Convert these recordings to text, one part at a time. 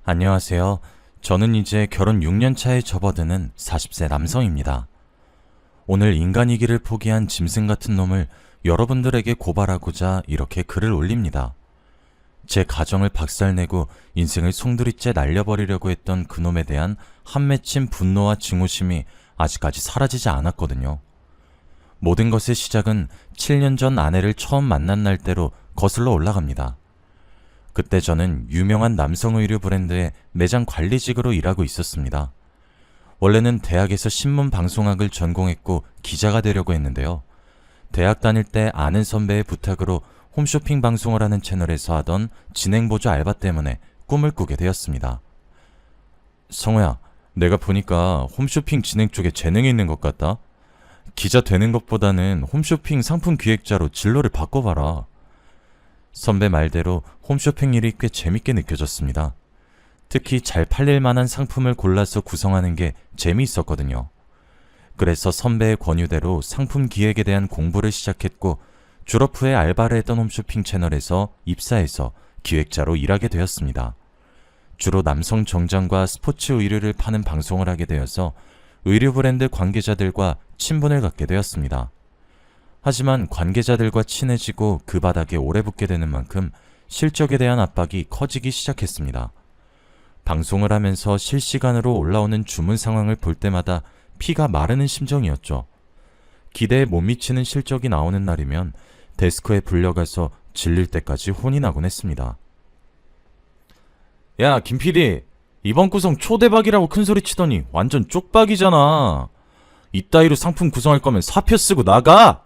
안녕하세요. 저는 이제 결혼 6년 차에 접어드는 40세 남성입니다. 오늘 인간이기를 포기한 짐승 같은 놈을 여러분들에게 고발하고자 이렇게 글을 올립니다. 제 가정을 박살내고 인생을 송두리째 날려버리려고 했던 그놈에 대한 한 맺힌 분노와 증오심이 아직까지 사라지지 않았거든요. 모든 것의 시작은 7년 전 아내를 처음 만난 날대로 거슬러 올라갑니다. 그때 저는 유명한 남성 의류 브랜드의 매장 관리직으로 일하고 있었습니다. 원래는 대학에서 신문 방송학을 전공했고 기자가 되려고 했는데요. 대학 다닐 때 아는 선배의 부탁으로 홈쇼핑 방송을 하는 채널에서 하던 진행보조 알바 때문에 꿈을 꾸게 되었습니다. 성우야, 내가 보니까 홈쇼핑 진행 쪽에 재능이 있는 것 같다. 기자 되는 것보다는 홈쇼핑 상품 기획자로 진로를 바꿔봐라. 선배 말대로 홈쇼핑 일이 꽤 재밌게 느껴졌습니다. 특히 잘 팔릴 만한 상품을 골라서 구성하는 게 재미있었거든요. 그래서 선배의 권유대로 상품 기획에 대한 공부를 시작했고 졸업 후에 알바를 했던 홈쇼핑 채널에서 입사해서 기획자로 일하게 되었습니다. 주로 남성 정장과 스포츠 의류를 파는 방송을 하게 되어서 의류 브랜드 관계자들과 친분을 갖게 되었습니다. 하지만 관계자들과 친해지고 그 바닥에 오래 붙게 되는 만큼 실적에 대한 압박이 커지기 시작했습니다. 방송을 하면서 실시간으로 올라오는 주문 상황을 볼 때마다 피가 마르는 심정이었죠. 기대에 못 미치는 실적이 나오는 날이면 데스크에 불려가서 질릴 때까지 혼이 나곤 했습니다. 야, 김 PD, 이번 구성 초대박이라고 큰소리 치더니 완전 쪽박이잖아. 이따위로 상품 구성할 거면 사표 쓰고 나가!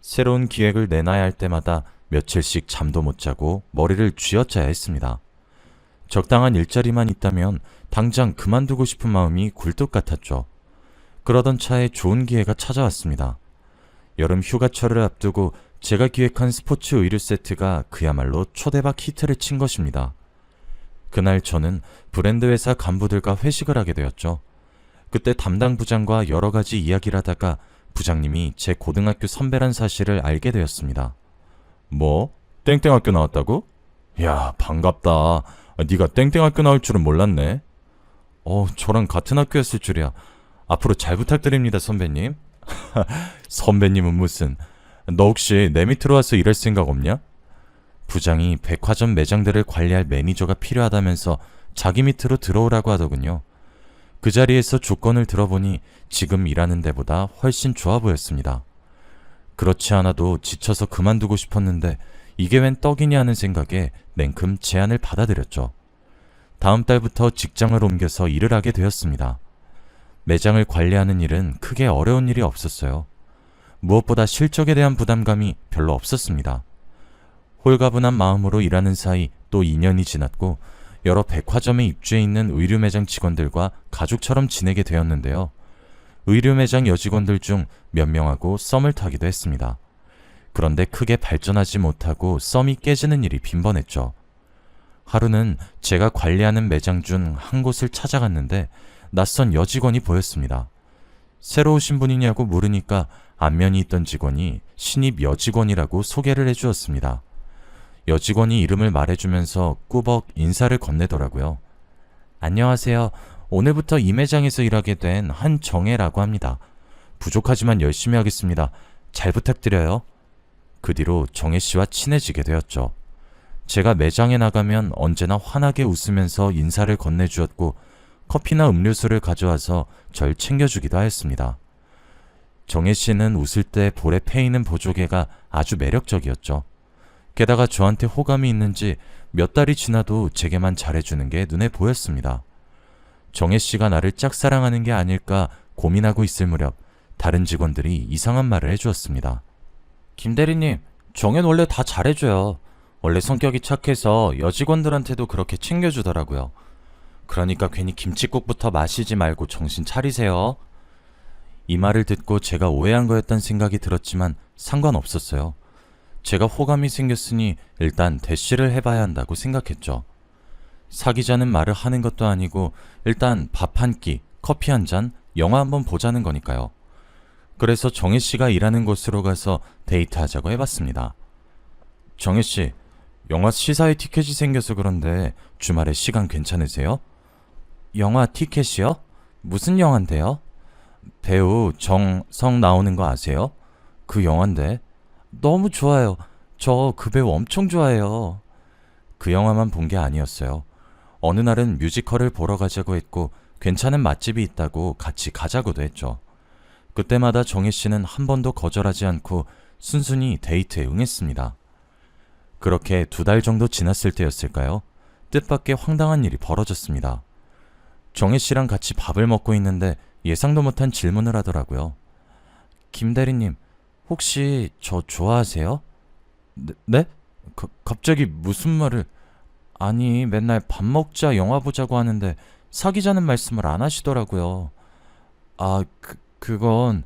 새로운 기획을 내놔야 할 때마다 며칠씩 잠도 못 자고 머리를 쥐어짜야 했습니다. 적당한 일자리만 있다면 당장 그만두고 싶은 마음이 굴뚝 같았죠. 그러던 차에 좋은 기회가 찾아왔습니다. 여름 휴가철을 앞두고 제가 기획한 스포츠 의류 세트가 그야말로 초대박 히트를 친 것입니다. 그날 저는 브랜드 회사 간부들과 회식을 하게 되었죠. 그때 담당 부장과 여러 가지 이야기를 하다가 부장님이 제 고등학교 선배란 사실을 알게 되었습니다. 뭐? 땡땡학교 나왔다고? 야, 반갑다. 네가 땡땡학교 나올 줄은 몰랐네. 저랑 같은 학교였을 줄이야. 앞으로 잘 부탁드립니다, 선배님. 선배님은 무슨. 너 혹시 내 밑으로 와서 일할 생각 없냐? 부장이 백화점 매장들을 관리할 매니저가 필요하다면서 자기 밑으로 들어오라고 하더군요. 그 자리에서 조건을 들어보니 지금 일하는 데보다 훨씬 좋아 보였습니다. 그렇지 않아도 지쳐서 그만두고 싶었는데 이게 웬 떡이냐 하는 생각에 냉큼 제안을 받아들였죠. 다음 달부터 직장을 옮겨서 일을 하게 되었습니다. 매장을 관리하는 일은 크게 어려운 일이 없었어요. 무엇보다 실적에 대한 부담감이 별로 없었습니다. 홀가분한 마음으로 일하는 사이 또 2년이 지났고 여러 백화점에 입주해 있는 의류 매장 직원들과 가족처럼 지내게 되었는데요. 의류 매장 여직원들 중 몇 명하고 썸을 타기도 했습니다. 그런데 크게 발전하지 못하고 썸이 깨지는 일이 빈번했죠. 하루는 제가 관리하는 매장 중 한 곳을 찾아갔는데 낯선 여직원이 보였습니다. 새로 오신 분이냐고 물으니까 안면이 있던 직원이 신입 여직원이라고 소개를 해주었습니다. 여직원이 이름을 말해주면서 꾸벅 인사를 건네더라고요. 안녕하세요. 오늘부터 이 매장에서 일하게 된 한정혜라고 합니다. 부족하지만 열심히 하겠습니다. 잘 부탁드려요. 그 뒤로 정혜씨와 친해지게 되었죠. 제가 매장에 나가면 언제나 환하게 웃으면서 인사를 건네주었고 커피나 음료수를 가져와서 절 챙겨주기도 하였습니다. 정혜씨는 웃을 때 볼에 패이는 보조개가 아주 매력적이었죠. 게다가 저한테 호감이 있는지 몇 달이 지나도 제게만 잘해주는 게 눈에 보였습니다. 정혜씨가 나를 짝사랑하는 게 아닐까 고민하고 있을 무렵 다른 직원들이 이상한 말을 해주었습니다. 김 대리님, 정혜는 원래 다 잘해줘요. 원래 성격이 착해서 여직원들한테도 그렇게 챙겨주더라고요. 그러니까 괜히 김칫국부터 마시지 말고 정신 차리세요. 이 말을 듣고 제가 오해한 거였단 생각이 들었지만 상관없었어요. 제가 호감이 생겼으니 일단 대시를 해봐야 한다고 생각했죠. 사귀자는 말을 하는 것도 아니고 일단 밥 한 끼, 커피 한 잔, 영화 한번 보자는 거니까요. 그래서 정혜씨가 일하는 곳으로 가서 데이트하자고 해봤습니다. 정혜씨, 영화 시사회 티켓이 생겨서 그런데 주말에 시간 괜찮으세요? 영화 티켓이요? 무슨 영화인데요? 배우 정성 나오는 거 아세요? 그 영화인데. 너무 좋아요. 저 그 배우 엄청 좋아해요. 그 영화만 본 게 아니었어요. 어느 날은 뮤지컬을 보러 가자고 했고 괜찮은 맛집이 있다고 같이 가자고도 했죠. 그때마다 정혜 씨는 한 번도 거절하지 않고 순순히 데이트에 응했습니다. 그렇게 2달 정도 지났을 때였을까요? 뜻밖의 황당한 일이 벌어졌습니다. 정혜 씨랑 같이 밥을 먹고 있는데 예상도 못한 질문을 하더라고요. 김 대리님, 혹시 저 좋아하세요? 네? 갑자기 무슨 말을... 아니, 맨날 밥 먹자, 영화 보자고 하는데 사귀자는 말씀을 안 하시더라고요. 아, 그건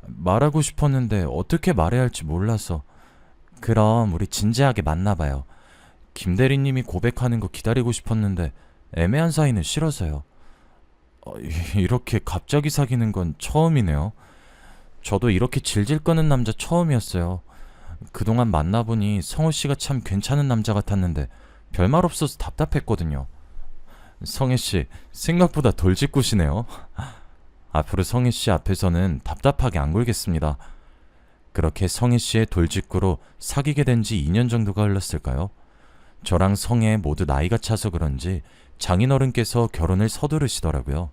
말하고 싶었는데 어떻게 말해야 할지 몰라서. 그럼 우리 진지하게 만나봐요. 김 대리님이 고백하는 거 기다리고 싶었는데 애매한 사이는 싫어서요. 이렇게 갑자기 사귀는 건 처음이네요. 저도 이렇게 질질 끄는 남자 처음이었어요. 그동안 만나보니 성우 씨가 참 괜찮은 남자 같았는데 별말 없어서 답답했거든요. 성혜 씨, 생각보다 돌직구시네요. 앞으로 성혜 씨 앞에서는 답답하게 안 굴겠습니다. 그렇게 성혜 씨의 돌직구로 사귀게 된 지 2년 정도가 흘렀을까요? 저랑 성혜 모두 나이가 차서 그런지 장인어른께서 결혼을 서두르시더라고요.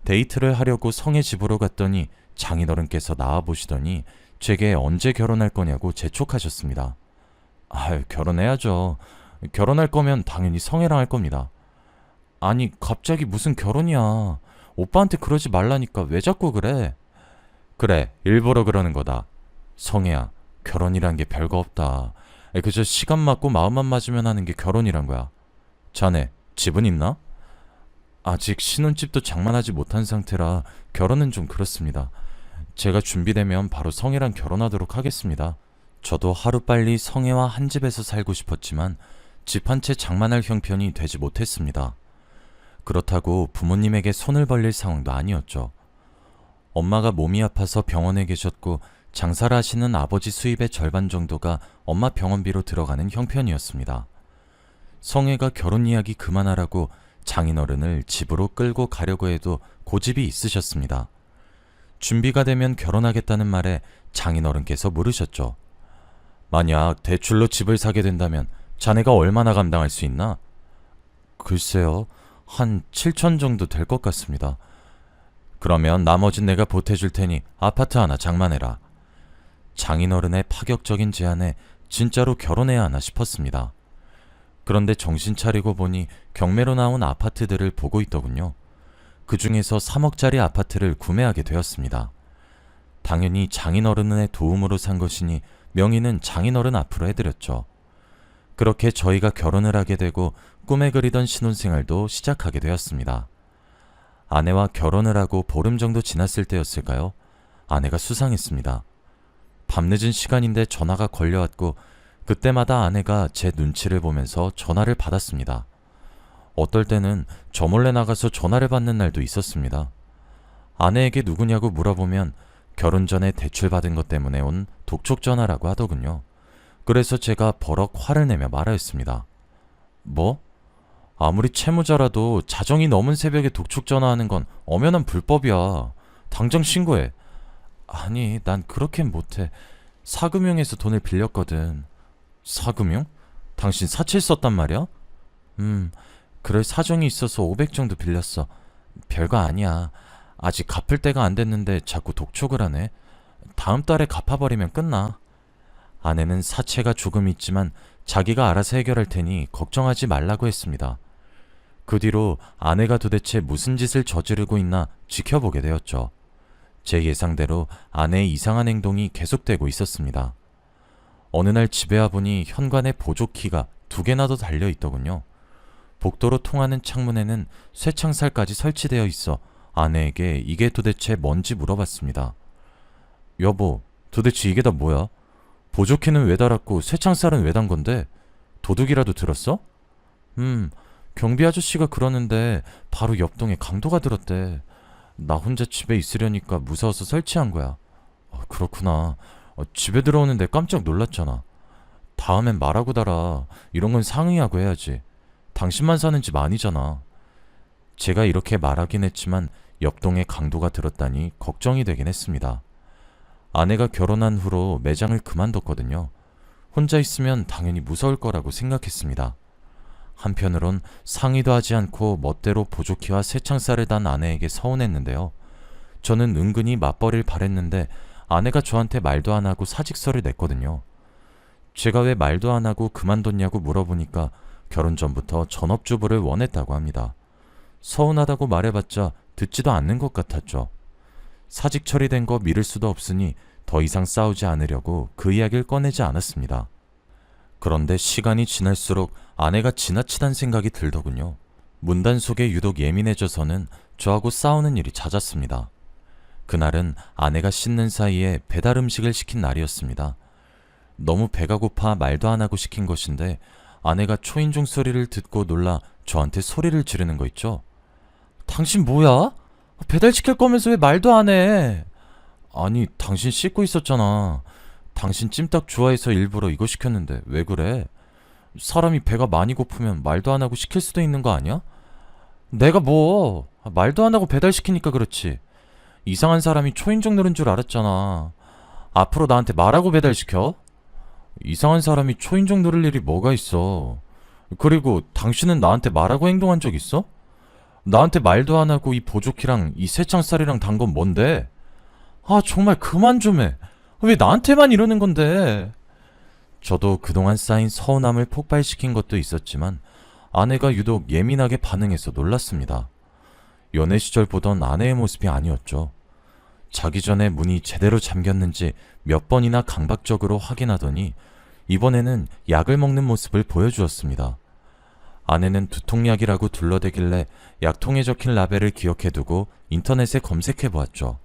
데이트를 하려고 성혜 집으로 갔더니 장인어른께서 나와보시더니 제게 언제 결혼할 거냐고 재촉하셨습니다. 결혼해야죠. 결혼할 거면 당연히 성혜랑 할 겁니다. 아니, 갑자기 무슨 결혼이야. 오빠한테 그러지 말라니까 왜 자꾸 그래? 그래, 일부러 그러는 거다. 성혜야, 결혼이란 게 별거 없다. 그저 시간 맞고 마음만 맞으면 하는 게 결혼이란 거야. 자네, 집은 있나? 아직 신혼집도 장만하지 못한 상태라 결혼은 좀 그렇습니다. 제가 준비되면 바로 성혜랑 결혼하도록 하겠습니다. 저도 하루빨리 성혜와 한 집에서 살고 싶었지만 집 한 채 장만할 형편이 되지 못했습니다. 그렇다고 부모님에게 손을 벌릴 상황도 아니었죠. 엄마가 몸이 아파서 병원에 계셨고 장사를 하시는 아버지 수입의 절반 정도가 엄마 병원비로 들어가는 형편이었습니다. 성혜가 결혼 이야기 그만하라고 장인어른을 집으로 끌고 가려고 해도 고집이 있으셨습니다. 준비가 되면 결혼하겠다는 말에 장인어른께서 물으셨죠. 만약 대출로 집을 사게 된다면 자네가 얼마나 감당할 수 있나? 글쎄요, 한 7천 정도 될 것 같습니다. 그러면 나머진 내가 보태줄 테니 아파트 하나 장만해라. 장인어른의 파격적인 제안에 진짜로 결혼해야 하나 싶었습니다. 그런데 정신 차리고 보니 경매로 나온 아파트들을 보고 있더군요. 그 중에서 3억짜리 아파트를 구매하게 되었습니다. 당연히 장인어른의 도움으로 산 것이니 명의는 장인어른 앞으로 해드렸죠. 그렇게 저희가 결혼을 하게 되고 꿈에 그리던 신혼생활도 시작하게 되었습니다. 아내와 결혼을 하고 보름 정도 지났을 때였을까요? 아내가 수상했습니다. 밤늦은 시간인데 전화가 걸려왔고 그때마다 아내가 제 눈치를 보면서 전화를 받았습니다. 어떨 때는 저 몰래 나가서 전화를 받는 날도 있었습니다. 아내에게 누구냐고 물어보면 결혼 전에 대출받은 것 때문에 온 독촉 전화라고 하더군요. 그래서 제가 버럭 화를 내며 말하였습니다. 뭐? 아무리 채무자라도 자정이 넘은 새벽에 독촉 전화하는 건 엄연한 불법이야. 당장 신고해. 아니, 난 그렇게는 못해. 사금융에서 돈을 빌렸거든. 사금융? 당신 사채 썼단 말이야? 그럴 사정이 있어서 500 정도 빌렸어. 별거 아니야. 아직 갚을 때가 안 됐는데 자꾸 독촉을 하네. 다음 달에 갚아버리면 끝나. 아내는 사채가 조금 있지만 자기가 알아서 해결할 테니 걱정하지 말라고 했습니다. 그 뒤로 아내가 도대체 무슨 짓을 저지르고 있나 지켜보게 되었죠. 제 예상대로 아내의 이상한 행동이 계속되고 있었습니다. 어느 날 집에 와보니 현관에 보조키가 2개나 더 달려있더군요. 복도로 통하는 창문에는 쇠창살까지 설치되어 있어 아내에게 이게 도대체 뭔지 물어봤습니다. 여보, 도대체 이게 다 뭐야? 보조키는 왜 달았고 쇠창살은 왜 단 건데? 도둑이라도 들었어? 경비 아저씨가 그러는데 바로 옆 동에 강도가 들었대. 나 혼자 집에 있으려니까 무서워서 설치한 거야. 그렇구나. 집에 들어오는데 깜짝 놀랐잖아. 다음엔 말하고 달아. 이런 건 상의하고 해야지. 당신만 사는 집 아니잖아. 제가 이렇게 말하긴 했지만 역동의 강도가 들었다니 걱정이 되긴 했습니다. 아내가 결혼한 후로 매장을 그만뒀거든요. 혼자 있으면 당연히 무서울 거라고 생각했습니다. 한편으론 상의도 하지 않고 멋대로 보조키와 새창살을 단 아내에게 서운했는데요. 저는 은근히 맞벌이를 바랬는데 아내가 저한테 말도 안 하고 사직서를 냈거든요. 제가 왜 말도 안 하고 그만뒀냐고 물어보니까 결혼 전부터 전업주부를 원했다고 합니다. 서운하다고 말해봤자 듣지도 않는 것 같았죠. 사직 처리된 거 미룰 수도 없으니 더 이상 싸우지 않으려고 그 이야기를 꺼내지 않았습니다. 그런데 시간이 지날수록 아내가 지나치단 생각이 들더군요. 문단 속에 유독 예민해져서는 저하고 싸우는 일이 잦았습니다. 그날은 아내가 씻는 사이에 배달 음식을 시킨 날이었습니다. 너무 배가 고파 말도 안 하고 시킨 것인데 아내가 초인종 소리를 듣고 놀라 저한테 소리를 지르는 거 있죠. 당신 뭐야? 배달시킬 거면서 왜 말도 안 해? 아니, 당신 씻고 있었잖아. 당신 찜닭 좋아해서 일부러 이거 시켰는데 왜 그래? 사람이 배가 많이 고프면 말도 안 하고 시킬 수도 있는 거 아니야? 내가 뭐 말도 안 하고 배달시키니까 그렇지. 이상한 사람이 초인종 누른 줄 알았잖아. 앞으로 나한테 말하고 배달시켜? 이상한 사람이 초인종 누를 일이 뭐가 있어. 그리고 당신은 나한테 말하고 행동한 적 있어? 나한테 말도 안 하고 이 보조키랑 이 새창살이랑 단 건 뭔데? 아, 정말 그만 좀 해. 왜 나한테만 이러는 건데? 저도 그동안 쌓인 서운함을 폭발시킨 것도 있었지만 아내가 유독 예민하게 반응해서 놀랐습니다. 연애 시절 보던 아내의 모습이 아니었죠. 자기 전에 문이 제대로 잠겼는지 몇 번이나 강박적으로 확인하더니 이번에는 약을 먹는 모습을 보여주었습니다. 아내는 두통약이라고 둘러대길래 약통에 적힌 라벨을 기억해두고 인터넷에 검색해보았죠.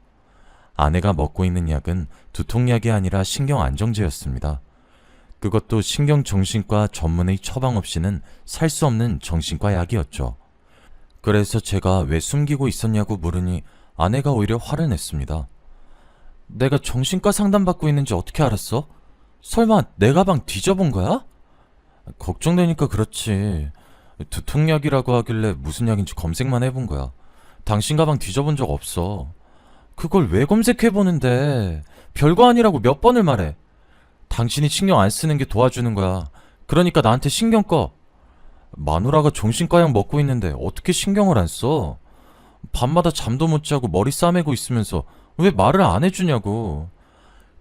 아내가 먹고 있는 약은 두통약이 아니라 신경안정제였습니다. 그것도 신경정신과 전문의 처방 없이는 살 수 없는 정신과 약이었죠. 그래서 제가 왜 숨기고 있었냐고 물으니 아내가 오히려 화를 냈습니다. 내가 정신과 상담받고 있는지 어떻게 알았어? 설마 내 가방 뒤져본 거야? 걱정되니까 그렇지. 두통약이라고 하길래 무슨 약인지 검색만 해본 거야. 당신 가방 뒤져본 적 없어. 그걸 왜 검색해보는데? 별거 아니라고 몇 번을 말해. 당신이 신경 안 쓰는 게 도와주는 거야. 그러니까 나한테 신경 꺼. 마누라가 정신과 약 먹고 있는데 어떻게 신경을 안 써? 밤마다 잠도 못 자고 머리 싸매고 있으면서 왜 말을 안 해주냐고.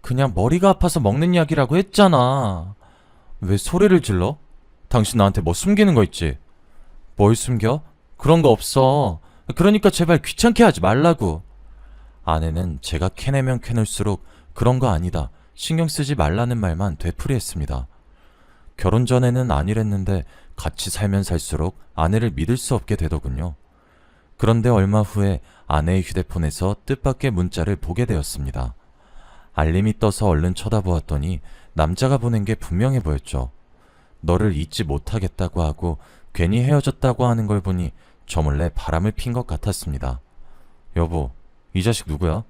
그냥 머리가 아파서 먹는 약이라고 했잖아. 왜 소리를 질러? 당신 나한테 뭐 숨기는 거 있지? 뭘 숨겨? 그런 거 없어. 그러니까 제발 귀찮게 하지 말라고. 아내는 제가 캐내면 캐낼수록 그런 거 아니다, 신경 쓰지 말라는 말만 되풀이했습니다. 결혼 전에는 아니랬는데 같이 살면 살수록 아내를 믿을 수 없게 되더군요. 그런데 얼마 후에 아내의 휴대폰에서 뜻밖의 문자를 보게 되었습니다. 알림이 떠서 얼른 쳐다보았더니 남자가 보낸 게 분명해 보였죠. 너를 잊지 못하겠다고 하고 괜히 헤어졌다고 하는 걸 보니 저 몰래 바람을 핀 것 같았습니다. 여보, 이 자식 누구야?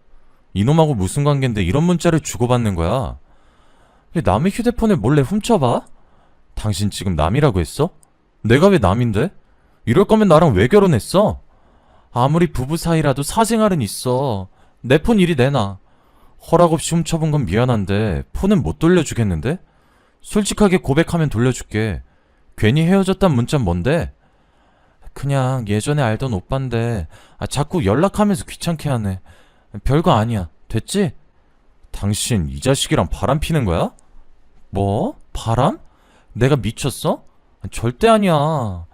이놈하고 무슨 관계인데 이런 문자를 주고받는 거야? 왜 남의 휴대폰을 몰래 훔쳐봐? 당신 지금 남이라고 했어? 내가 왜 남인데? 이럴 거면 나랑 왜 결혼했어? 아무리 부부 사이라도 사생활은 있어. 내 폰 이리 내놔. 허락 없이 훔쳐본 건 미안한데 폰은 못 돌려주겠는데? 솔직하게 고백하면 돌려줄게. 괜히 헤어졌단 문자는 뭔데? 그냥 예전에 알던 오빠인데 자꾸 연락하면서 귀찮게 하네. 별거 아니야. 됐지? 당신 이 자식이랑 바람 피는 거야? 뭐? 바람? 내가 미쳤어? 절대 아니야.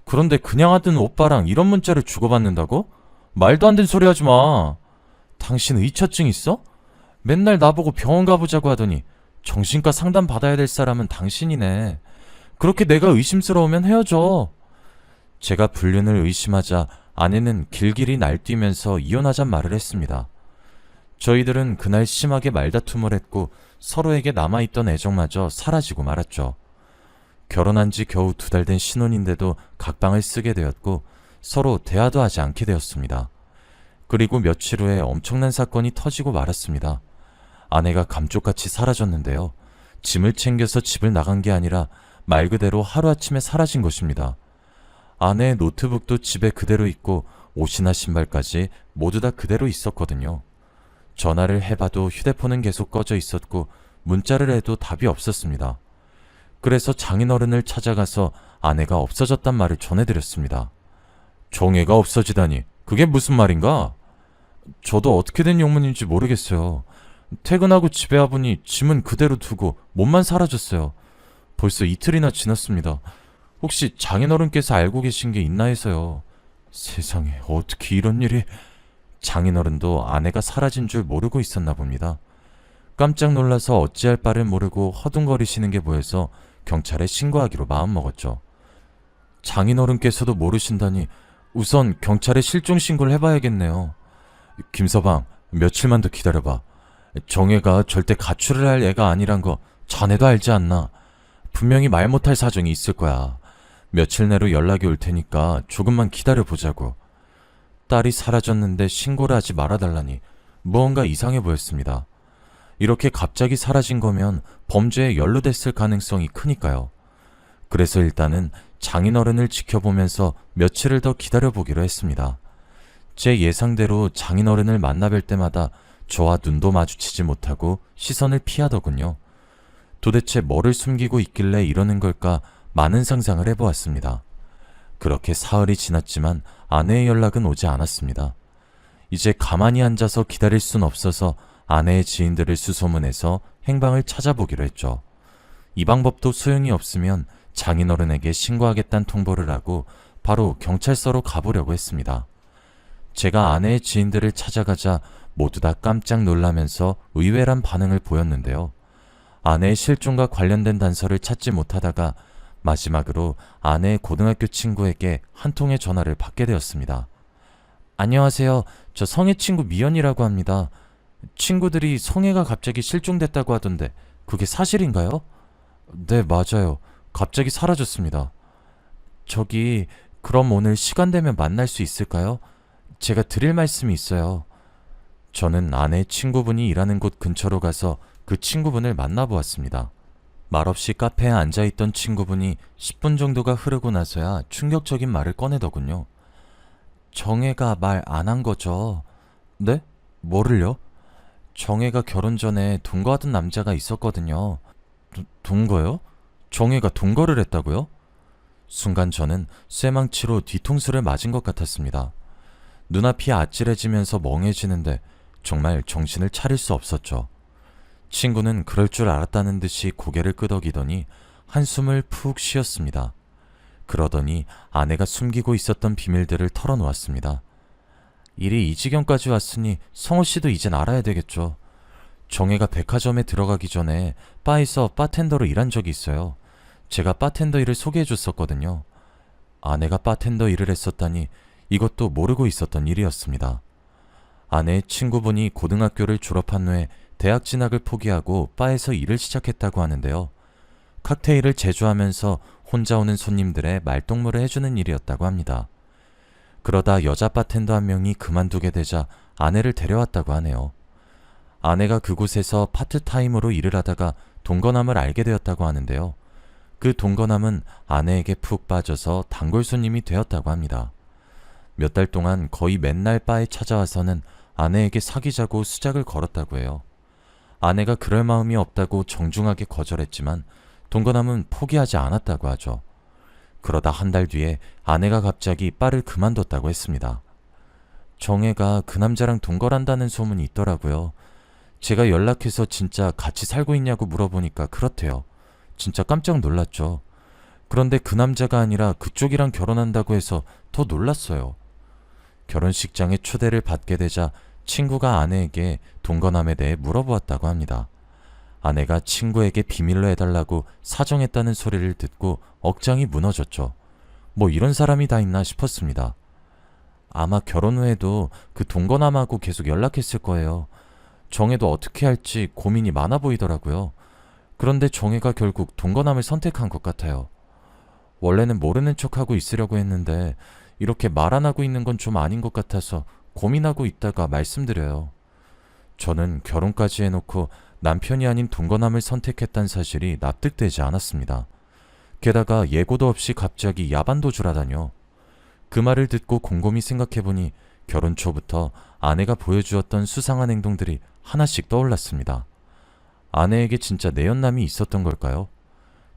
그런데 그냥 하던 오빠랑 이런 문자를 주고받는다고? 말도 안 되는 소리 하지 마. 당신 의처증 있어? 맨날 나보고 병원 가보자고 하더니 정신과 상담 받아야 될 사람은 당신이네. 그렇게 내가 의심스러우면 헤어져. 제가 불륜을 의심하자 아내는 길길이 날뛰면서 이혼하잔 말을 했습니다. 저희들은 그날 심하게 말다툼을 했고 서로에게 남아있던 애정마저 사라지고 말았죠. 결혼한 지 겨우 2달 된 신혼인데도 각방을 쓰게 되었고 서로 대화도 하지 않게 되었습니다. 그리고 며칠 후에 엄청난 사건이 터지고 말았습니다. 아내가 감쪽같이 사라졌는데요. 짐을 챙겨서 집을 나간 게 아니라 말 그대로 하루아침에 사라진 것입니다. 아내의 노트북도 집에 그대로 있고 옷이나 신발까지 모두 다 그대로 있었거든요. 전화를 해봐도 휴대폰은 계속 꺼져 있었고 문자를 해도 답이 없었습니다. 그래서 장인어른을 찾아가서 아내가 없어졌단 말을 전해드렸습니다. 정혜가 없어지다니 그게 무슨 말인가? 저도 어떻게 된 영문인지 모르겠어요. 퇴근하고 집에 와보니 짐은 그대로 두고 몸만 사라졌어요. 벌써 이틀이나 지났습니다. 혹시 장인어른께서 알고 계신 게 있나 해서요. 세상에 어떻게 이런 일이... 장인어른도 아내가 사라진 줄 모르고 있었나 봅니다. 깜짝 놀라서 어찌할 바를 모르고 허둥거리시는 게 보여서 경찰에 신고하기로 마음먹었죠. 장인어른께서도 모르신다니 우선 경찰에 실종 신고를 해봐야겠네요. 김서방, 며칠만 더 기다려봐. 정혜가 절대 가출을 할 애가 아니란 거 자네도 알지 않나? 분명히 말 못할 사정이 있을 거야. 며칠 내로 연락이 올 테니까 조금만 기다려보자고. 딸이 사라졌는데 신고를 하지 말아달라니 무언가 이상해 보였습니다. 이렇게 갑자기 사라진 거면 범죄에 연루됐을 가능성이 크니까요. 그래서 일단은 장인어른을 지켜보면서 며칠을 더 기다려보기로 했습니다. 제 예상대로 장인어른을 만나뵐 때마다 저와 눈도 마주치지 못하고 시선을 피하더군요. 도대체 뭐를 숨기고 있길래 이러는 걸까 많은 상상을 해보았습니다. 그렇게 사흘이 지났지만 아내의 연락은 오지 않았습니다. 이제 가만히 앉아서 기다릴 순 없어서 아내의 지인들을 수소문해서 행방을 찾아보기로 했죠. 이 방법도 소용이 없으면 장인어른에게 신고하겠다는 통보를 하고 바로 경찰서로 가보려고 했습니다. 제가 아내의 지인들을 찾아가자 모두 다 깜짝 놀라면서 의외란 반응을 보였는데요. 아내의 실종과 관련된 단서를 찾지 못하다가 마지막으로 아내의 고등학교 친구에게 한 통의 전화를 받게 되었습니다. 안녕하세요. 저 성혜 친구 미연이라고 합니다. 친구들이 성혜가 갑자기 실종됐다고 하던데 그게 사실인가요? 네, 맞아요. 갑자기 사라졌습니다. 저기, 그럼 오늘 시간 되면 만날 수 있을까요? 제가 드릴 말씀이 있어요. 저는 아내의 친구분이 일하는 곳 근처로 가서 그 친구분을 만나보았습니다. 말없이 카페에 앉아있던 친구분이 10분 정도가 흐르고 나서야 충격적인 말을 꺼내더군요. 정혜가 말 안 한 거죠? 네? 뭐를요? 정혜가 결혼 전에 동거하던 남자가 있었거든요. 동거요? 정혜가 동거를 했다고요? 순간 저는 쇠망치로 뒤통수를 맞은 것 같았습니다. 눈앞이 아찔해지면서 멍해지는데 정말 정신을 차릴 수 없었죠. 친구는 그럴 줄 알았다는 듯이 고개를 끄덕이더니 한숨을 푹 쉬었습니다. 그러더니 아내가 숨기고 있었던 비밀들을 털어놓았습니다. 일이 이 지경까지 왔으니 성호 씨도 이젠 알아야 되겠죠. 정혜가 백화점에 들어가기 전에 바에서 바텐더로 일한 적이 있어요. 제가 바텐더 일을 소개해줬었거든요. 아내가 바텐더 일을 했었다니 이것도 모르고 있었던 일이었습니다. 아내의 친구분이 고등학교를 졸업한 후에 대학 진학을 포기하고 바에서 일을 시작했다고 하는데요. 칵테일을 제조하면서 혼자 오는 손님들의 말동무를 해주는 일이었다고 합니다. 그러다 여자 바텐더 한 명이 그만두게 되자 아내를 데려왔다고 하네요. 아내가 그곳에서 파트타임으로 일을 하다가 동거남을 알게 되었다고 하는데요. 그 동거남은 아내에게 푹 빠져서 단골 손님이 되었다고 합니다. 몇 달 동안 거의 맨날 바에 찾아와서는 아내에게 사귀자고 수작을 걸었다고 해요. 아내가 그럴 마음이 없다고 정중하게 거절했지만 동거남은 포기하지 않았다고 하죠. 그러다 한 달 뒤에 아내가 갑자기 바를 그만뒀다고 했습니다. 정혜가 그 남자랑 동거란다는 소문이 있더라고요. 제가 연락해서 진짜 같이 살고 있냐고 물어보니까 그렇대요. 진짜 깜짝 놀랐죠. 그런데 그 남자가 아니라 그쪽이랑 결혼한다고 해서 더 놀랐어요. 결혼식장에 초대를 받게 되자 친구가 아내에게 동거남에 대해 물어보았다고 합니다. 아내가 친구에게 비밀로 해달라고 사정했다는 소리를 듣고 억장이 무너졌죠. 뭐 이런 사람이 다 있나 싶었습니다. 아마 결혼 후에도 그 동거남하고 계속 연락했을 거예요. 정혜도 어떻게 할지 고민이 많아 보이더라고요. 그런데 정혜가 결국 동거남을 선택한 것 같아요. 원래는 모르는 척하고 있으려고 했는데 이렇게 말 안 하고 있는 건 좀 아닌 것 같아서 고민하고 있다가 말씀드려요. 저는 결혼까지 해놓고 남편이 아닌 동거남을 선택했다는 사실이 납득되지 않았습니다. 게다가 예고도 없이 갑자기 야반도주라다뇨. 그 말을 듣고 곰곰이 생각해보니 결혼 초부터 아내가 보여주었던 수상한 행동들이 하나씩 떠올랐습니다. 아내에게 진짜 내연남이 있었던 걸까요?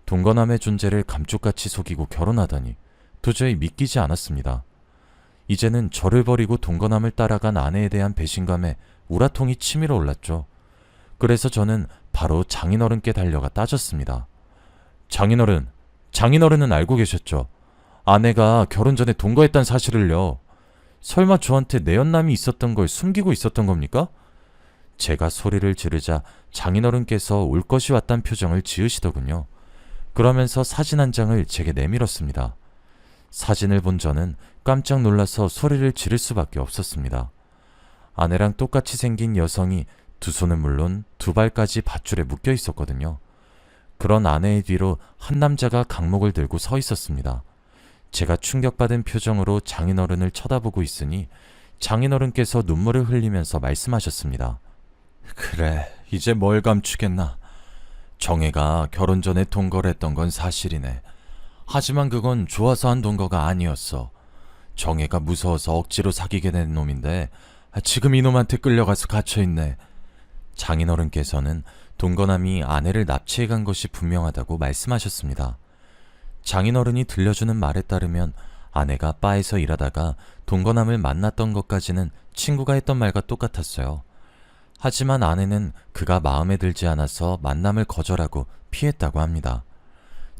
동거남의 존재를 감쪽같이 속이고 결혼하다니 도저히 믿기지 않았습니다. 이제는 저를 버리고 동거남을 따라간 아내에 대한 배신감에 우라통이 치밀어 올랐죠. 그래서 저는 바로 장인어른께 달려가 따졌습니다. 장인어른은 알고 계셨죠? 아내가 결혼 전에 동거했다는 사실을요. 설마 저한테 내연남이 있었던 걸 숨기고 있었던 겁니까? 제가 소리를 지르자 장인어른께서 올 것이 왔단 표정을 지으시더군요. 그러면서 사진 한 장을 제게 내밀었습니다. 사진을 본 저는 깜짝 놀라서 소리를 지를 수밖에 없었습니다. 아내랑 똑같이 생긴 여성이 두 손은 물론 두 발까지 밧줄에 묶여 있었거든요. 그런 아내의 뒤로 한 남자가 강목을 들고 서 있었습니다. 제가 충격받은 표정으로 장인어른을 쳐다보고 있으니 장인어른께서 눈물을 흘리면서 말씀하셨습니다. 그래, 이제 뭘 감추겠나. 정혜가 결혼 전에 동거를 했던 건 사실이네. 하지만 그건 좋아서 한 동거가 아니었어. 정혜가 무서워서 억지로 사귀게 된 놈인데 지금 이놈한테 끌려가서 갇혀있네. 장인어른께서는 동거남이 아내를 납치해 간 것이 분명하다고 말씀하셨습니다. 장인어른이 들려주는 말에 따르면 아내가 바에서 일하다가 동거남을 만났던 것까지는 친구가 했던 말과 똑같았어요. 하지만 아내는 그가 마음에 들지 않아서 만남을 거절하고 피했다고 합니다.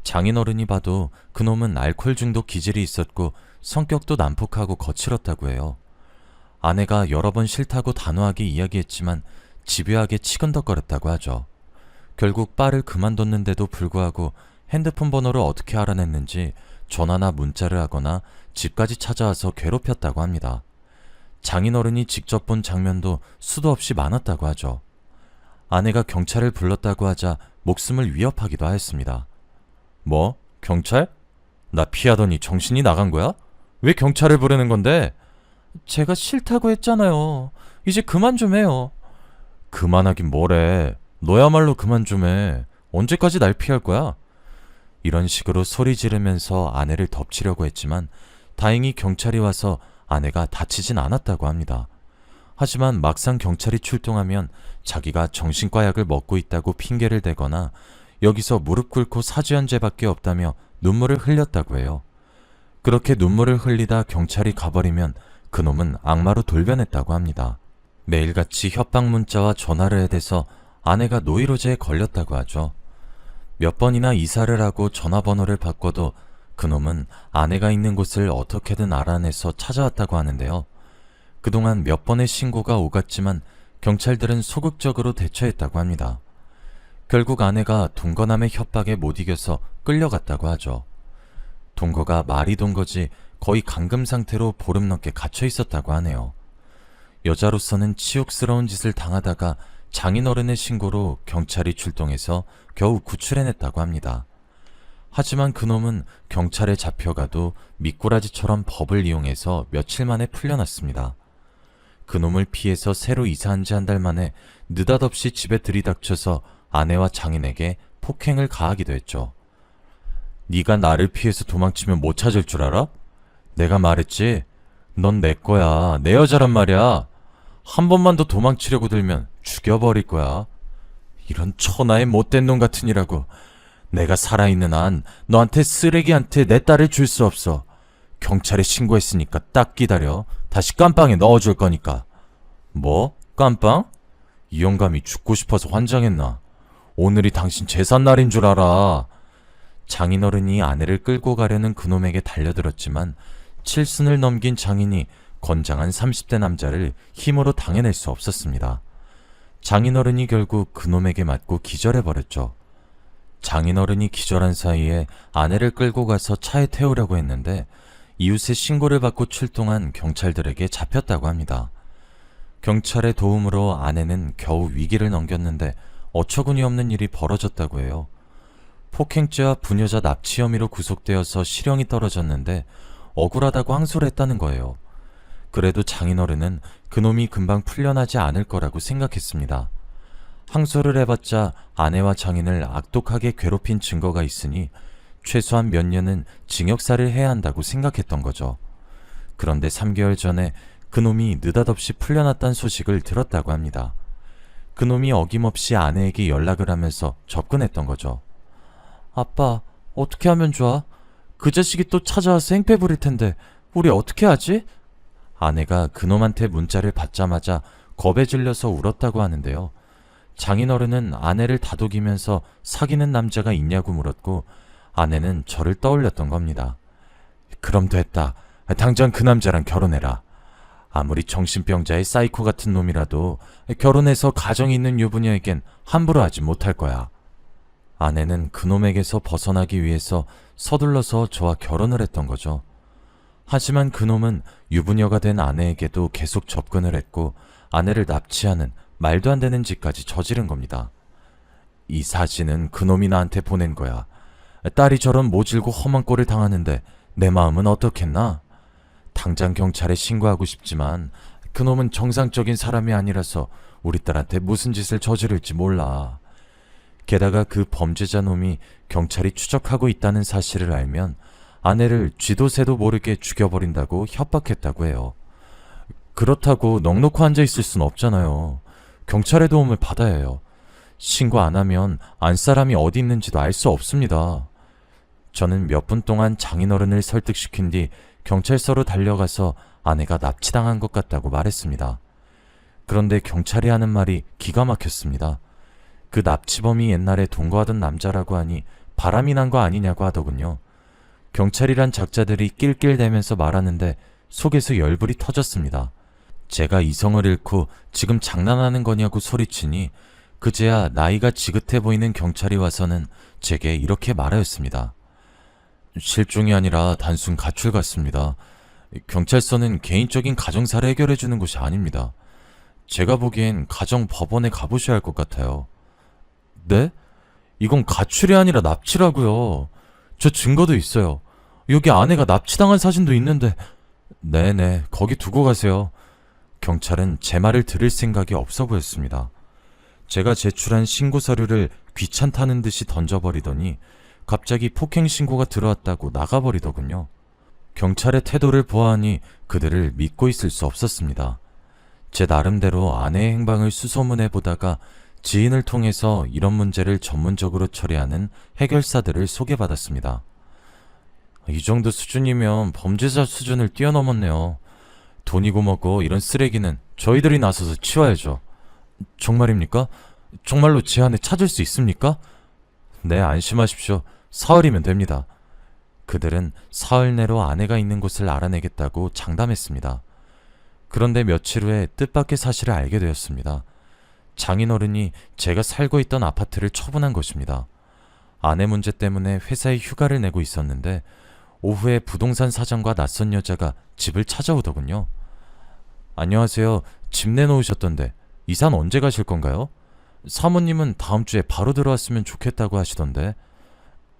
장인어른이 봐도 그놈은 알코올 중독 기질이 있었고 성격도 난폭하고 거칠었다고 해요. 아내가 여러 번 싫다고 단호하게 이야기했지만 집요하게 치근덕거렸다고 하죠. 결국 바를 그만뒀는데도 불구하고 핸드폰 번호를 어떻게 알아냈는지 전화나 문자를 하거나 집까지 찾아와서 괴롭혔다고 합니다. 장인어른이 직접 본 장면도 수도 없이 많았다고 하죠. 아내가 경찰을 불렀다고 하자 목숨을 위협하기도 하였습니다. 뭐? 경찰? 나 피하더니 정신이 나간 거야? 왜 경찰을 부르는 건데? 제가 싫다고 했잖아요. 이제 그만 좀 해요. 그만하긴 뭐래. 너야말로 그만 좀 해. 언제까지 날 피할 거야? 이런 식으로 소리 지르면서 아내를 덮치려고 했지만 다행히 경찰이 와서 아내가 다치진 않았다고 합니다. 하지만 막상 경찰이 출동하면 자기가 정신과 약을 먹고 있다고 핑계를 대거나 여기서 무릎 꿇고 사죄한 죄밖에 없다며 눈물을 흘렸다고 해요. 그렇게 눈물을 흘리다 경찰이 가버리면 그놈은 악마로 돌변했다고 합니다. 매일같이 협박 문자와 전화를 해대서 아내가 노이로제에 걸렸다고 하죠. 몇 번이나 이사를 하고 전화번호를 바꿔도 그놈은 아내가 있는 곳을 어떻게든 알아내서 찾아왔다고 하는데요. 그동안 몇 번의 신고가 오갔지만 경찰들은 소극적으로 대처했다고 합니다. 결국 아내가 동거남의 협박에 못 이겨서 끌려갔다고 하죠. 동거가 말이 동거지 거의 감금 상태로 보름 넘게 갇혀 있었다고 하네요. 여자로서는 치욕스러운 짓을 당하다가 장인어른의 신고로 경찰이 출동해서 겨우 구출해냈다고 합니다. 하지만 그놈은 경찰에 잡혀가도 미꾸라지처럼 법을 이용해서 며칠 만에 풀려났습니다. 그놈을 피해서 새로 이사한 지 한 달 만에 느닷없이 집에 들이닥쳐서 아내와 장인에게 폭행을 가하기도 했죠. 네가 나를 피해서 도망치면 못 찾을 줄 알아? 내가 말했지? 넌 내 거야. 내 여자란 말이야. 한 번만 더 도망치려고 들면 죽여버릴 거야. 이런 천하의 못된 놈 같으니라고. 내가 살아있는 한 너한테 쓰레기한테 내 딸을 줄 수 없어. 경찰에 신고했으니까 딱 기다려. 다시 깜빵에 넣어줄 거니까. 뭐? 깜빵? 이 영감이 죽고 싶어서 환장했나? 오늘이 당신 제삿날인 줄 알아. 장인어른이 아내를 끌고 가려는 그놈에게 달려들었지만 칠순을 넘긴 장인이 건장한 30대 남자를 힘으로 당해낼 수 없었습니다. 장인어른이 결국 그놈에게 맞고 기절해버렸죠. 장인어른이 기절한 사이에 아내를 끌고 가서 차에 태우려고 했는데 이웃의 신고를 받고 출동한 경찰들에게 잡혔다고 합니다. 경찰의 도움으로 아내는 겨우 위기를 넘겼는데 어처구니 없는 일이 벌어졌다고 해요. 폭행죄와 부녀자 납치 혐의로 구속되어서 실형이 떨어졌는데 억울하다고 항소를 했다는 거예요. 그래도 장인어른은 그놈이 금방 풀려나지 않을 거라고 생각했습니다. 항소를 해봤자 아내와 장인을 악독하게 괴롭힌 증거가 있으니 최소한 몇 년은 징역살이를 해야 한다고 생각했던 거죠. 그런데 3개월 전에 그놈이 느닷없이 풀려났다는 소식을 들었다고 합니다. 그놈이 어김없이 아내에게 연락을 하면서 접근했던 거죠. 아빠, 어떻게 하면 좋아? 그 자식이 또 찾아와서 행패 부릴 텐데 우리 어떻게 하지? 아내가 그놈한테 문자를 받자마자 겁에 질려서 울었다고 하는데요. 장인어른은 아내를 다독이면서 사귀는 남자가 있냐고 물었고 아내는 저를 떠올렸던 겁니다. 그럼 됐다. 당장 그 남자랑 결혼해라. 아무리 정신병자의 사이코 같은 놈이라도 결혼해서 가정이 있는 유부녀에겐 함부로 하지 못할 거야. 아내는 그놈에게서 벗어나기 위해서 서둘러서 저와 결혼을 했던 거죠. 하지만 그놈은 유부녀가 된 아내에게도 계속 접근을 했고 아내를 납치하는 말도 안 되는 짓까지 저지른 겁니다. 이 사진은 그놈이 나한테 보낸 거야. 딸이 저런 모질고 험한 꼴을 당하는데 내 마음은 어떻겠나? 당장 경찰에 신고하고 싶지만 그놈은 정상적인 사람이 아니라서 우리 딸한테 무슨 짓을 저지를지 몰라. 게다가 그 범죄자 놈이 경찰이 추적하고 있다는 사실을 알면 아내를 쥐도 새도 모르게 죽여버린다고 협박했다고 해요. 그렇다고 넋놓고 앉아있을 순 없잖아요. 경찰의 도움을 받아야 해요. 신고 안 하면 안 사람이 어디 있는지도 알 수 없습니다. 저는 몇 분 동안 장인어른을 설득시킨 뒤 경찰서로 달려가서 아내가 납치당한 것 같다고 말했습니다. 그런데 경찰이 하는 말이 기가 막혔습니다. 그 납치범이 옛날에 동거하던 남자라고 하니 바람이 난 거 아니냐고 하더군요. 경찰이란 작자들이 낄낄대면서 말하는데 속에서 열불이 터졌습니다. 제가 이성을 잃고 지금 장난하는 거냐고 소리치니 그제야 나이가 지긋해 보이는 경찰이 와서는 제게 이렇게 말하였습니다. 실종이 아니라 단순 가출 같습니다. 경찰서는 개인적인 가정사를 해결해주는 곳이 아닙니다. 제가 보기엔 가정법원에 가보셔야 할 것 같아요. 네? 이건 가출이 아니라 납치라고요. 저 증거도 있어요. 여기 아내가 납치당한 사진도 있는데. 네네, 거기 두고 가세요. 경찰은 제 말을 들을 생각이 없어 보였습니다. 제가 제출한 신고 서류를 귀찮다는 듯이 던져버리더니 갑자기 폭행 신고가 들어왔다고 나가버리더군요. 경찰의 태도를 보아하니 그들을 믿고 있을 수 없었습니다. 제 나름대로 아내의 행방을 수소문해 보다가 지인을 통해서 이런 문제를 전문적으로 처리하는 해결사들을 소개받았습니다. 이 정도 수준이면 범죄자 수준을 뛰어넘었네요. 돈이고 뭐고 이런 쓰레기는 저희들이 나서서 치워야죠. 정말입니까? 정말로 제 아내 찾을 수 있습니까? 네, 안심하십시오. 사흘이면 됩니다. 그들은 사흘 내로 아내가 있는 곳을 알아내겠다고 장담했습니다. 그런데 며칠 후에 뜻밖의 사실을 알게 되었습니다. 장인어른이 제가 살고 있던 아파트를 처분한 것입니다. 아내 문제 때문에 회사에 휴가를 내고 있었는데 오후에 부동산 사장과 낯선 여자가 집을 찾아오더군요. 안녕하세요. 집 내놓으셨던데 이사는 언제 가실 건가요? 사모님은 다음 주에 바로 들어왔으면 좋겠다고 하시던데.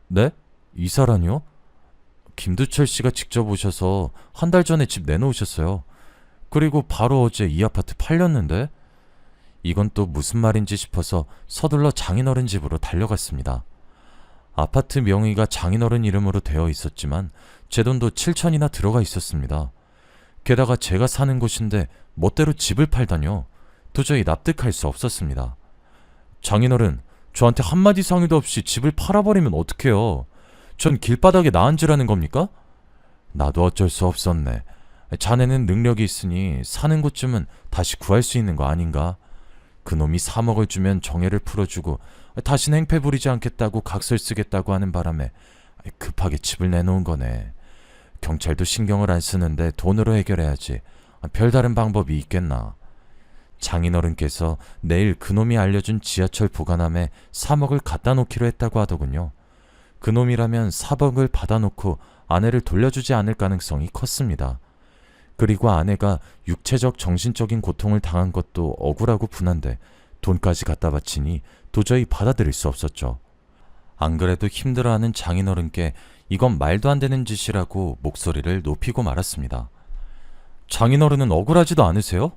네? 이사라니요? 김두철 씨가 직접 오셔서 한 달 전에 집 내놓으셨어요. 그리고 바로 어제 이 아파트 팔렸는데? 이건 또 무슨 말인지 싶어서 서둘러 장인어른 집으로 달려갔습니다. 아파트 명의가 장인어른 이름으로 되어 있었지만 제 돈도 7천이나 들어가 있었습니다. 게다가 제가 사는 곳인데 멋대로 집을 팔다뇨. 도저히 납득할 수 없었습니다. 장인어른, 저한테 한마디 상의도 없이 집을 팔아버리면 어떡해요? 전 길바닥에 나앉으라는 겁니까? 나도 어쩔 수 없었네. 자네는 능력이 있으니 사는 곳쯤은 다시 구할 수 있는 거 아닌가? 그놈이 3억을 주면 정해를 풀어주고 다시는 행패 부리지 않겠다고 각서를 쓰겠다고 하는 바람에 급하게 집을 내놓은 거네. 경찰도 신경을 안 쓰는데 돈으로 해결해야지. 별다른 방법이 있겠나. 장인어른께서 내일 그놈이 알려준 지하철 보관함에 3억을 갖다 놓기로 했다고 하더군요. 그놈이라면 4억을 받아놓고 아내를 돌려주지 않을 가능성이 컸습니다. 그리고 아내가 육체적 정신적인 고통을 당한 것도 억울하고 분한데 돈까지 갖다 바치니 도저히 받아들일 수 없었죠. 안 그래도 힘들어하는 장인어른께 이건 말도 안 되는 짓이라고 목소리를 높이고 말았습니다. 장인어른은 억울하지도 않으세요?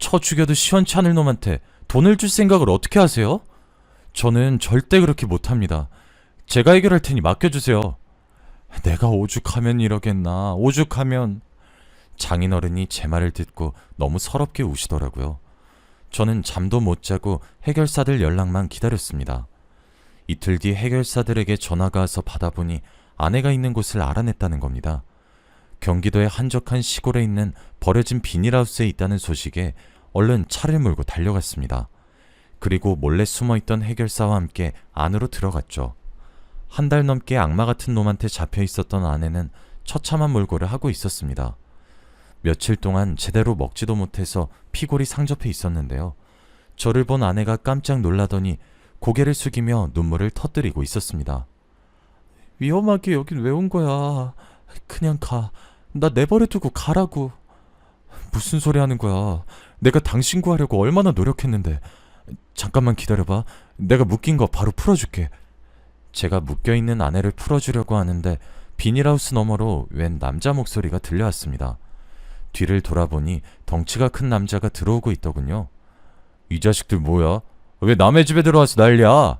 쳐 죽여도 시원치 않을 놈한테 돈을 줄 생각을 어떻게 하세요? 저는 절대 그렇게 못합니다. 제가 해결할 테니 맡겨주세요. 내가 오죽하면 이러겠나. 오죽하면. 장인어른이 제 말을 듣고 너무 서럽게 우시더라고요. 저는 잠도 못 자고 해결사들 연락만 기다렸습니다. 이틀 뒤 해결사들에게 전화가 와서 받아보니 아내가 있는 곳을 알아냈다는 겁니다. 경기도의 한적한 시골에 있는 버려진 비닐하우스에 있다는 소식에 얼른 차를 몰고 달려갔습니다. 그리고 몰래 숨어있던 해결사와 함께 안으로 들어갔죠. 한 달 넘게 악마 같은 놈한테 잡혀 있었던 아내는 처참한 몰골을 하고 있었습니다. 며칠 동안 제대로 먹지도 못해서 피골이 상접해 있었는데요. 저를 본 아내가 깜짝 놀라더니 고개를 숙이며 눈물을 터뜨리고 있었습니다. 위험하게 여긴 왜 온 거야? 그냥 가. 나 내버려 두고 가라고. 무슨 소리 하는 거야? 내가 당신 구하려고 얼마나 노력했는데. 잠깐만 기다려봐. 내가 묶인 거 바로 풀어줄게. 제가 묶여있는 아내를 풀어주려고 하는데 비닐하우스 너머로 웬 남자 목소리가 들려왔습니다. 뒤를 돌아보니 덩치가 큰 남자가 들어오고 있더군요. 이 자식들 뭐야? 왜 남의 집에 들어와서 난리야?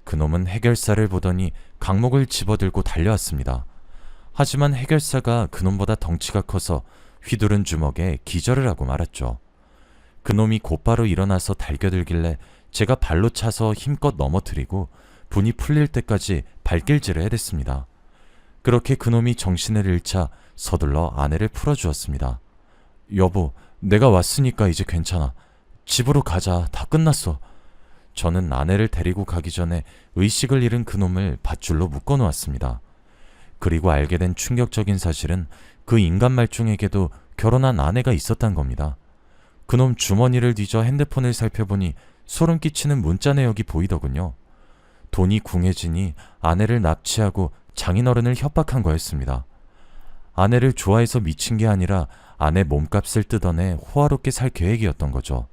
그놈은 해결사를 보더니 강목을 집어들고 달려왔습니다. 하지만 해결사가 그놈보다 덩치가 커서 휘두른 주먹에 기절을 하고 말았죠. 그놈이 곧바로 일어나서 달겨들길래 제가 발로 차서 힘껏 넘어뜨리고 분이 풀릴 때까지 발길질을 해댔습니다. 그렇게 그놈이 정신을 잃자 서둘러 아내를 풀어주었습니다. 여보, 내가 왔으니까 이제 괜찮아. 집으로 가자. 다 끝났어. 저는 아내를 데리고 가기 전에 의식을 잃은 그놈을 밧줄로 묶어놓았습니다. 그리고 알게 된 충격적인 사실은 그 인간 말중에게도 결혼한 아내가 있었단 겁니다. 그놈 주머니를 뒤져 핸드폰을 살펴보니 소름 끼치는 문자 내역이 보이더군요. 돈이 궁해지니 아내를 납치하고 장인어른을 협박한 거였습니다. 아내를 좋아해서 미친 게 아니라 아내 몸값을 뜯어내 호화롭게 살 계획이었던 거죠.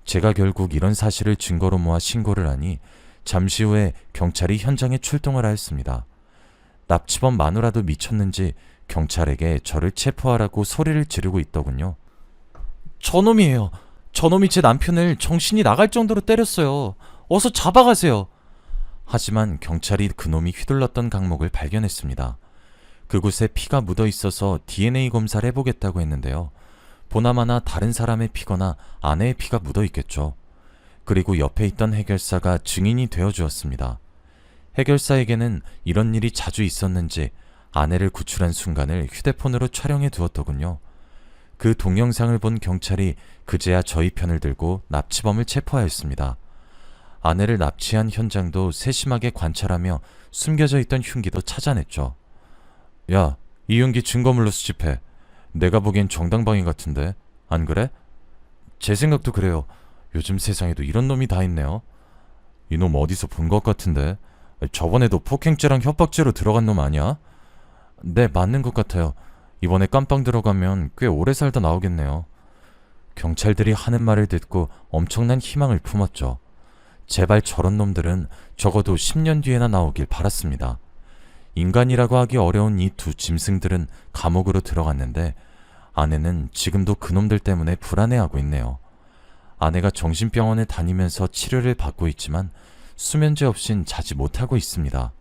제가 결국 이런 사실을 증거로 모아 신고를 하니 잠시 후에 경찰이 현장에 출동을 하였습니다. 납치범 마누라도 미쳤는지 경찰에게 저를 체포하라고 소리를 지르고 있더군요. 저놈이에요. 저놈이 제 남편을 정신이 나갈 정도로 때렸어요. 어서 잡아가세요. 하지만 경찰이 그놈이 휘둘렀던 강목을 발견했습니다. 그곳에 피가 묻어 있어서 DNA 검사를 해보겠다고 했는데요. 보나마나 다른 사람의 피거나 아내의 피가 묻어 있겠죠. 그리고 옆에 있던 해결사가 증인이 되어주었습니다. 해결사에게는 이런 일이 자주 있었는지 아내를 구출한 순간을 휴대폰으로 촬영해 두었더군요. 그 동영상을 본 경찰이 그제야 저희 편을 들고 납치범을 체포하였습니다. 아내를 납치한 현장도 세심하게 관찰하며 숨겨져 있던 흉기도 찾아냈죠. 야, 이 흉기 증거물로 수집해. 내가 보기엔 정당방위 같은데, 안 그래? 제 생각도 그래요. 요즘 세상에도 이런 놈이 다 있네요. 이놈 어디서 본 것 같은데. 저번에도 폭행죄랑 협박죄로 들어간 놈 아니야? 네, 맞는 것 같아요. 이번에 깜빵 들어가면 꽤 오래 살다 나오겠네요. 경찰들이 하는 말을 듣고 엄청난 희망을 품었죠. 제발 저런 놈들은 적어도 10년 뒤에나 나오길 바랐습니다. 인간이라고 하기 어려운 이 두 짐승들은 감옥으로 들어갔는데 아내는 지금도 그놈들 때문에 불안해하고 있네요. 아내가 정신병원에 다니면서 치료를 받고 있지만 수면제 없인 자지 못하고 있습니다.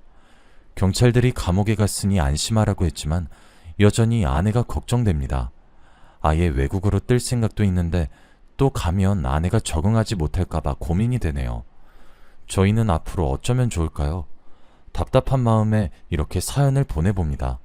경찰들이 감옥에 갔으니 안심하라고 했지만 여전히 아내가 걱정됩니다. 아예 외국으로 뜰 생각도 있는데 또 가면 아내가 적응하지 못할까봐 고민이 되네요. 저희는 앞으로 어쩌면 좋을까요? 답답한 마음에 이렇게 사연을 보내봅니다.